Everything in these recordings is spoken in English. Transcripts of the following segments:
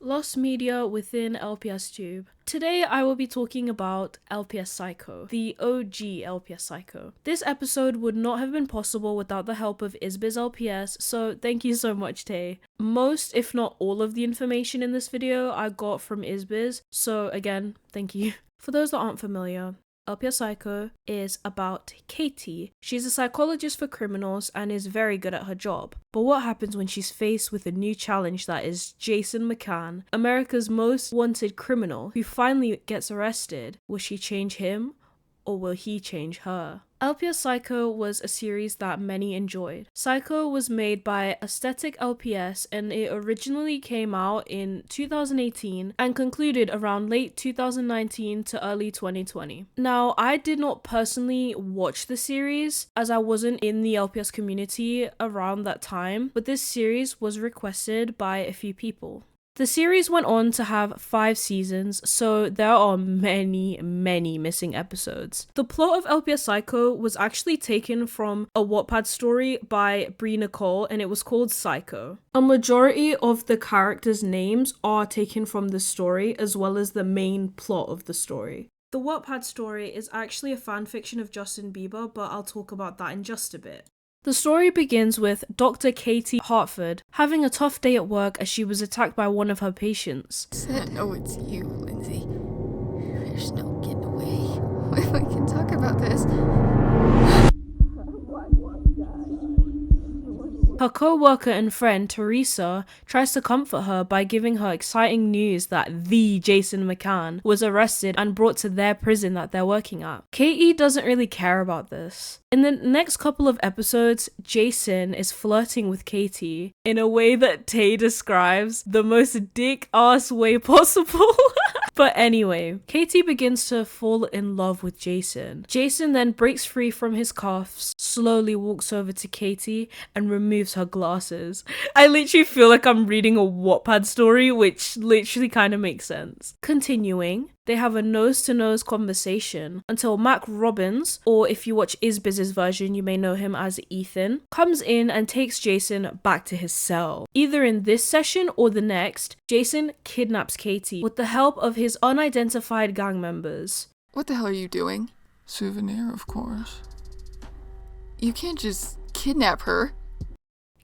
Lost Media within LPSTube. Today I will be talking about LPS Psycho, the OG LPS Psycho. This episode would not have been possible without the help of izbizLPS, so thank you so much, Tay. Most, if not all of the information in this video I got from izbiz, so again, thank you. For those that aren't familiar, LPS Psycho is about Katie. She's a psychologist for criminals and is very good at her job. But what happens when she's faced with a new challenge that is Jason Mccan, America's most wanted criminal, who finally gets arrested? Will she change him or will he change her? LPS Psycho was a series that many enjoyed. Psycho was made by Aesthetic LPS and it originally came out in 2018 and concluded around late 2019 to early 2020. Now, I did not personally watch the series as I wasn't in the LPS community around that time, but this series was requested by a few people. The series went on to have 5 seasons, so there are many missing episodes. The plot of LPS Psycho was actually taken from a Wattpad story by Brie Nicole and it was called Psycho. A majority of the characters' names are taken from the story as well as the main plot of the story. The Wattpad story is actually a fanfiction of Justin Bieber, but I'll talk about that in just a bit. The story begins with Dr. Katie Hartford having a tough day at work as she was attacked by one of her patients. I know it's you, Lindsay. There's no getting away. We can talk about this. Her co-worker and friend, Teresa, tries to comfort her by giving her exciting news that the Jason Mccan was arrested and brought to their prison that they're working at. Katie doesn't really care about this. In the next couple of episodes, Jason is flirting with Katie in a way that Tay describes the most dick-ass way possible. But anyway, Katie begins to fall in love with Jason. Jason then breaks free from his cuffs, slowly walks over to Katie and removes her glasses. I literally feel like I'm reading a Wattpad story, which literally kind of makes sense. Continuing, they have a nose-to-nose conversation until Mac Robbins, or if you watch izbiz's version, you may know him as Ethan, comes in and takes Jason back to his cell. Either in this session or the next, Jason kidnaps Katie with the help of his unidentified gang members. What the hell are you doing? Souvenir, of course. You can't just kidnap her.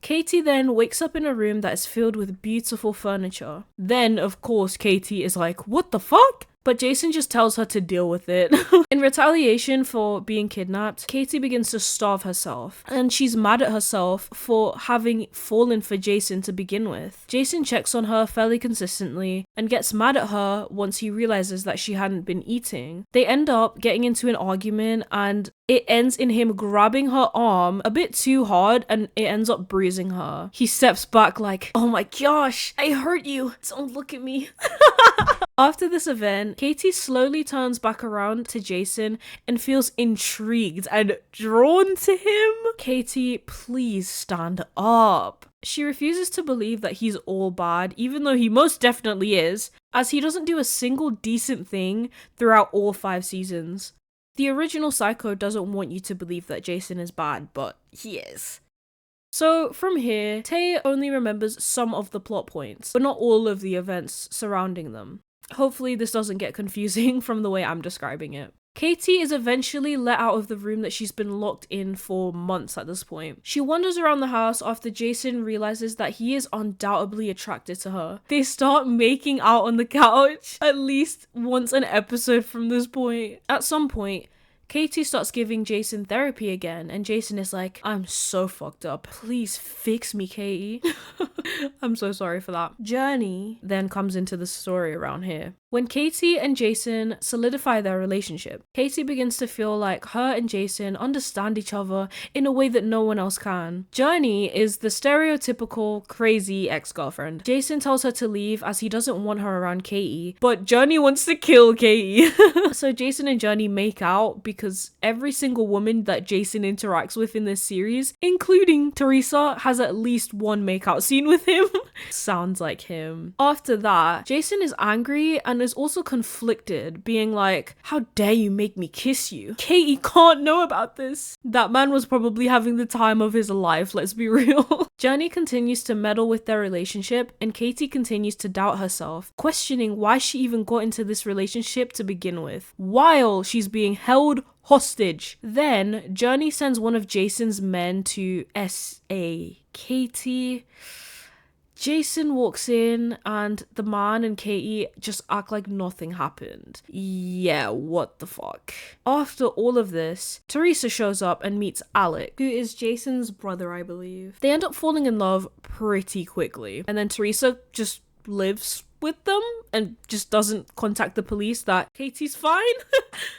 Katie then wakes up in a room that is filled with beautiful furniture. Then, of course, Katie is like, what the fuck? But Jason just tells her to deal with it. In retaliation for being kidnapped, Katie begins to starve herself, and she's mad at herself for having fallen for Jason to begin with. Jason checks on her fairly consistently and gets mad at her once he realizes that she hadn't been eating. They end up getting into an argument and it ends in him grabbing her arm a bit too hard and it ends up bruising her. He steps back like, oh my gosh, I hurt you. Don't look at me. After this event, Katie slowly turns back around to Jason and feels intrigued and drawn to him. Katie, please stand up. She refuses to believe that he's all bad, even though he most definitely is, as he doesn't do a single decent thing throughout all 5 seasons. The original Psycho doesn't want you to believe that Jason is bad, but he is. So from here, Tay only remembers some of the plot points, but not all of the events surrounding them. Hopefully this doesn't get confusing from the way I'm describing it. Katie is eventually let out of the room that she's been locked in for months at this point. She wanders around the house after Jason realizes that he is undoubtedly attracted to her. They start making out on the couch at least once an episode from this point. At some point, Katie starts giving Jason therapy again, and Jason is like, I'm so fucked up. Please fix me, Katie. I'm so sorry for that. Journey then comes into the story around here. When Katie and Jason solidify their relationship, Katie begins to feel like her and Jason understand each other in a way that no one else can. Journey is the stereotypical crazy ex-girlfriend. Jason tells her to leave as he doesn't want her around Katie, but Journey wants to kill Katie. So Jason and Journey make out because every single woman that Jason interacts with in this series, including Teresa, has at least one makeout scene with him. Sounds like him. After that, Jason is angry and is also conflicted, being like, how dare you make me kiss you? Katie can't know about this. That man was probably having the time of his life, let's be real. Journey continues to meddle with their relationship, and Katie continues to doubt herself, questioning why she even got into this relationship to begin with, while she's being held hostage. Then Journey sends one of Jason's men to S.A. Katie. Jason walks in and the man and Katie just act like nothing happened. Yeah, what the fuck? After all of this, Teresa shows up and meets Alec, who is Jason's brother, I believe. They end up falling in love pretty quickly, and then Teresa just lives with them and just doesn't contact the police that Katie's fine.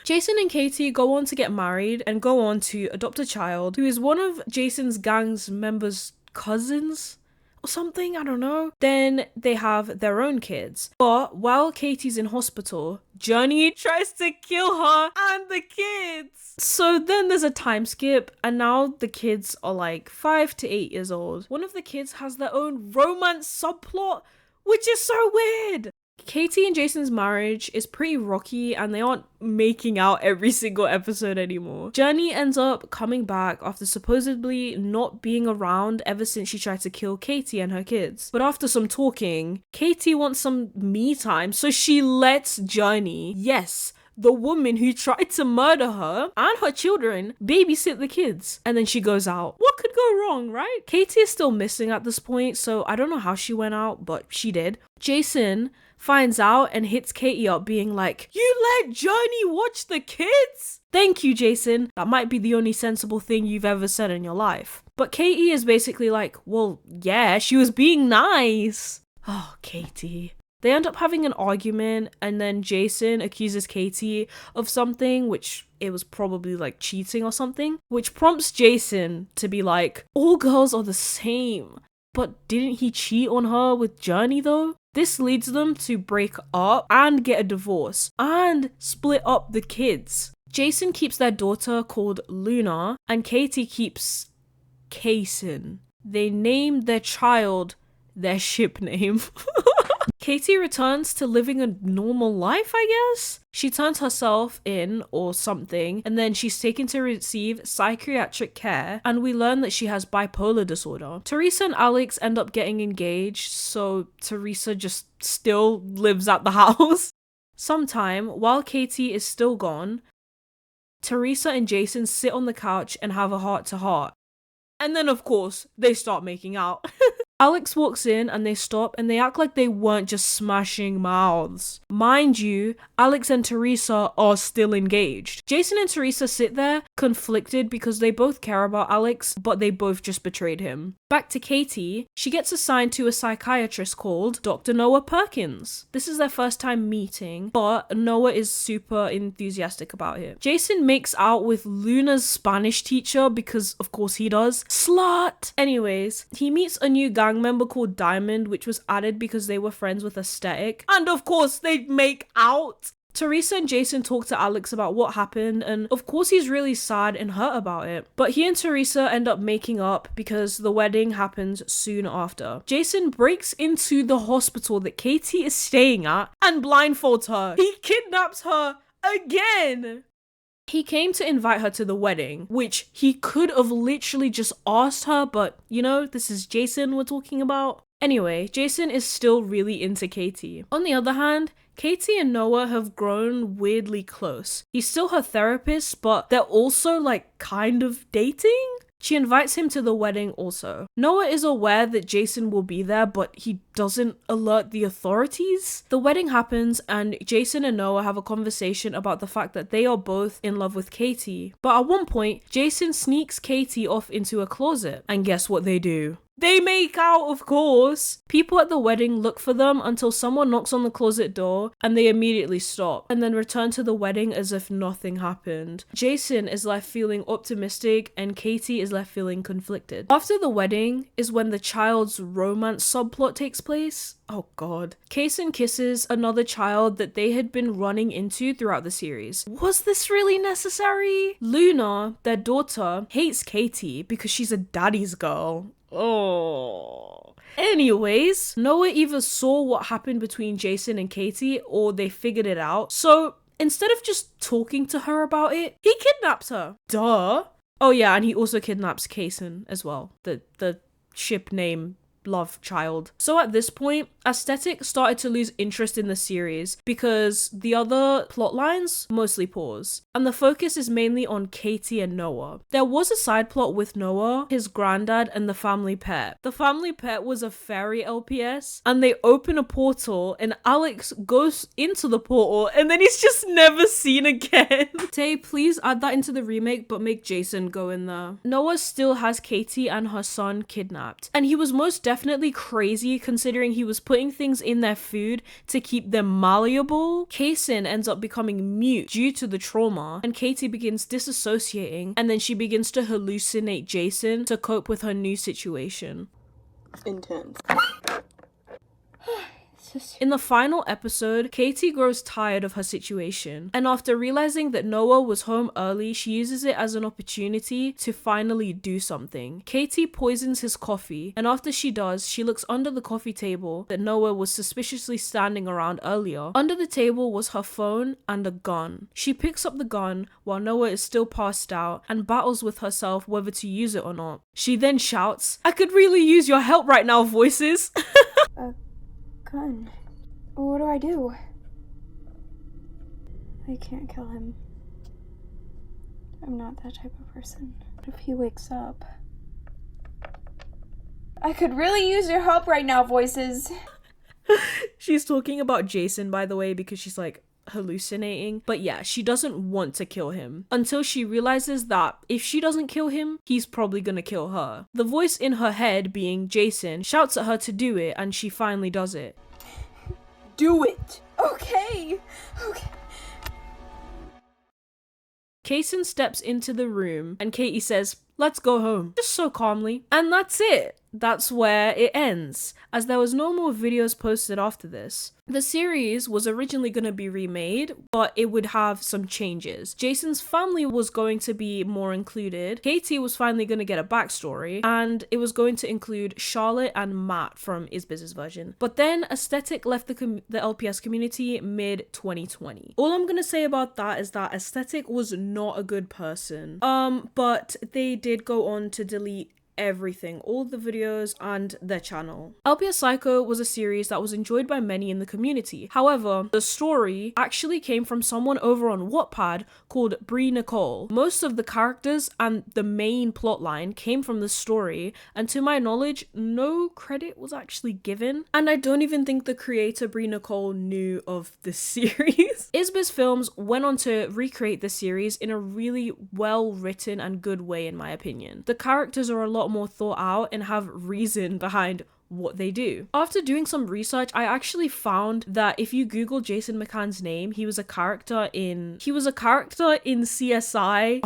Jason and Katie go on to get married and go on to adopt a child who is one of Jason's gang's members' cousins or something, I don't know. Then they have their own kids. But while Katie's in hospital, Journey tries to kill her and the kids. So then there's a time skip, and now the kids are like 5 to 8 years old. One of the kids has their own romance subplot, which is so weird. Katie and Jason's marriage is pretty rocky and they aren't making out every single episode anymore. Journey ends up coming back after supposedly not being around ever since she tried to kill Katie and her kids. But after some talking, Katie wants some me time, so she lets Journey, yes, the woman who tried to murder her and her children, babysit the kids. And then she goes out. What could go wrong, right? Katie is still missing at this point, so I don't know how she went out, but she did. Jason finds out and hits Katie up, being like, you let Journey watch the kids? Thank you, Jason. That might be the only sensible thing you've ever said in your life. But Katie is basically like, well, yeah, she was being nice. Oh, Katie. They end up having an argument, and then Jason accuses Katie of something, which it was probably like cheating or something, which prompts Jason to be like, all girls are the same. But didn't he cheat on her with Journey though? This leads them to break up and get a divorce and split up the kids. Jason keeps their daughter called Luna and Katie keeps Kason. They named their child their ship name. Katie returns to living a normal life, I guess? She turns herself in or something, and then she's taken to receive psychiatric care, and we learn that she has bipolar disorder. Teresa and Alex end up getting engaged, so Teresa just still lives at the house. Sometime, while Katie is still gone, Teresa and Jason sit on the couch and have a heart-to-heart. And then, of course, they start making out. Alex walks in and they stop and they act like they weren't just smashing mouths. Mind you, Alex and Teresa are still engaged. Jason and Teresa sit there conflicted because they both care about Alex, but they both just betrayed him. Back to Katie, she gets assigned to a psychiatrist called Dr. Noah Perkins. This is their first time meeting, but Noah is super enthusiastic about it. Jason makes out with Luna's Spanish teacher because of course he does. Slut! Anyways, he meets a new gang member called Diamond, which was added because they were friends with Aesthetic. And of course they make out. Teresa and Jason talk to Alex about what happened, and of course he's really sad and hurt about it. But he and Teresa end up making up because the wedding happens soon after. Jason breaks into the hospital that Katie is staying at and blindfolds her. He kidnaps her again. He came to invite her to the wedding, which he could have literally just asked her, but you know, this is Jason we're talking about. Anyway, Jason is still really into Katie. On the other hand, Katie and Noah have grown weirdly close. He's still her therapist, but they're also like kind of dating. She invites him to the wedding also. Noah is aware that Jason will be there, but he doesn't alert the authorities. The wedding happens and Jason and Noah have a conversation about the fact that they are both in love with Katie. But at one point, Jason sneaks Katie off into a closet. And guess what they do? They make out, of course. People at the wedding look for them until someone knocks on the closet door and they immediately stop and then return to the wedding as if nothing happened. Jason is left feeling optimistic and Katie is left feeling conflicted. After the wedding is when the child's romance subplot takes place. Oh god. Kason kisses another child that they had been running into throughout the series. Was this really necessary? Luna, their daughter, hates Katie because she's a daddy's girl. Oh. Anyways, Noah either saw what happened between Jason and Katie or they figured it out. So instead of just talking to her about it, he kidnaps her. Duh. Oh yeah, and he also kidnaps Kason as well. The ship name love child. So at this point, Aesthetic started to lose interest in the series because the other plot lines mostly pause, and the focus is mainly on Katie and Noah. There was a side plot with Noah, his granddad, and the family pet. The family pet was a fairy LPS, and they open a portal and Alex goes into the portal and then he's just never seen again. Tay, please add that into the remake, but make Jason go in there. Noah still has Katie and her son kidnapped, and he was most definitely crazy considering he was putting things in their food to keep them malleable. Kason ends up becoming mute due to the trauma, and Katie begins disassociating, and then she begins to hallucinate Jason to cope with her new situation. Intense. In the final episode, Katie grows tired of her situation, and after realizing that Noah was home early, she uses it as an opportunity to finally do something. Katie poisons his coffee, and after she does, she looks under the coffee table that Noah was suspiciously standing around earlier. Under the table was her phone and a gun. She picks up the gun while Noah is still passed out and battles with herself whether to use it or not. She then shouts, "I could really use your help right now, voices." Gun. What do I do? I can't kill him. I'm not that type of person. What if he wakes up? I could really use your help right now, voices. She's talking about Jason, by the way, because she's like hallucinating. But yeah, she doesn't want to kill him until she realizes that if she doesn't kill him, he's probably gonna kill her. The voice in her head, being Jason, shouts at her to do it, and she finally does it. Do it! Okay! Okay. Kason steps into the room and Katie says, "Let's go home," just so calmly. And that's it. That's where it ends, as there was no more videos posted after this. The series was originally going to be remade, but it would have some changes. Jason's family was going to be more included. Katie was finally going to get a backstory, and it was going to include Charlotte and Matt from izbiz's version. But then Aesthetic left the LPS community mid-2020. All I'm going to say about that is that Aesthetic was not a good person. But they did go on to delete everything, all the videos and their channel. LPS Psycho was a series that was enjoyed by many in the community. However, the story actually came from someone over on Wattpad called Brie Nicole. Most of the characters and the main plotline came from the story, and to my knowledge, no credit was actually given. And I don't even think the creator Brie Nicole knew of this series. izbizfilms went on to recreate the series in a really well written and good way, in my opinion. The characters are a lot more thought out and have reason behind what they do. After doing some research, I actually found that if you Google Jason Mccan's name, he was a character in CSI,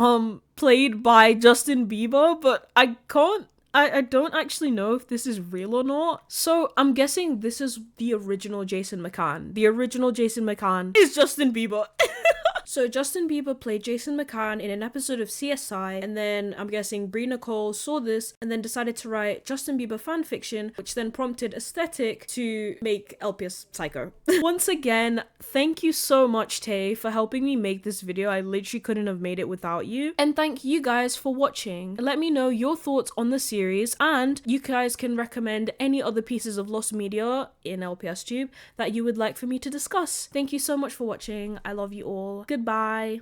played by Justin Bieber, but I don't actually know if this is real or not. So I'm guessing this is the original Jason Mccan. The original Jason Mccan is Justin Bieber. So Justin Bieber played Jason Mccan in an episode of CSI, and then I'm guessing Brie Nicole saw this and then decided to write Justin Bieber fanfiction, which then prompted Aesthetic to make LPS Psycho. Once again, thank you so much, Tay, for helping me make this video. I literally couldn't have made it without you. And thank you guys for watching. Let me know your thoughts on the series, and you guys can recommend any other pieces of lost media in LPSTube that you would like for me to discuss. Thank you so much for watching. I love you all. Goodbye.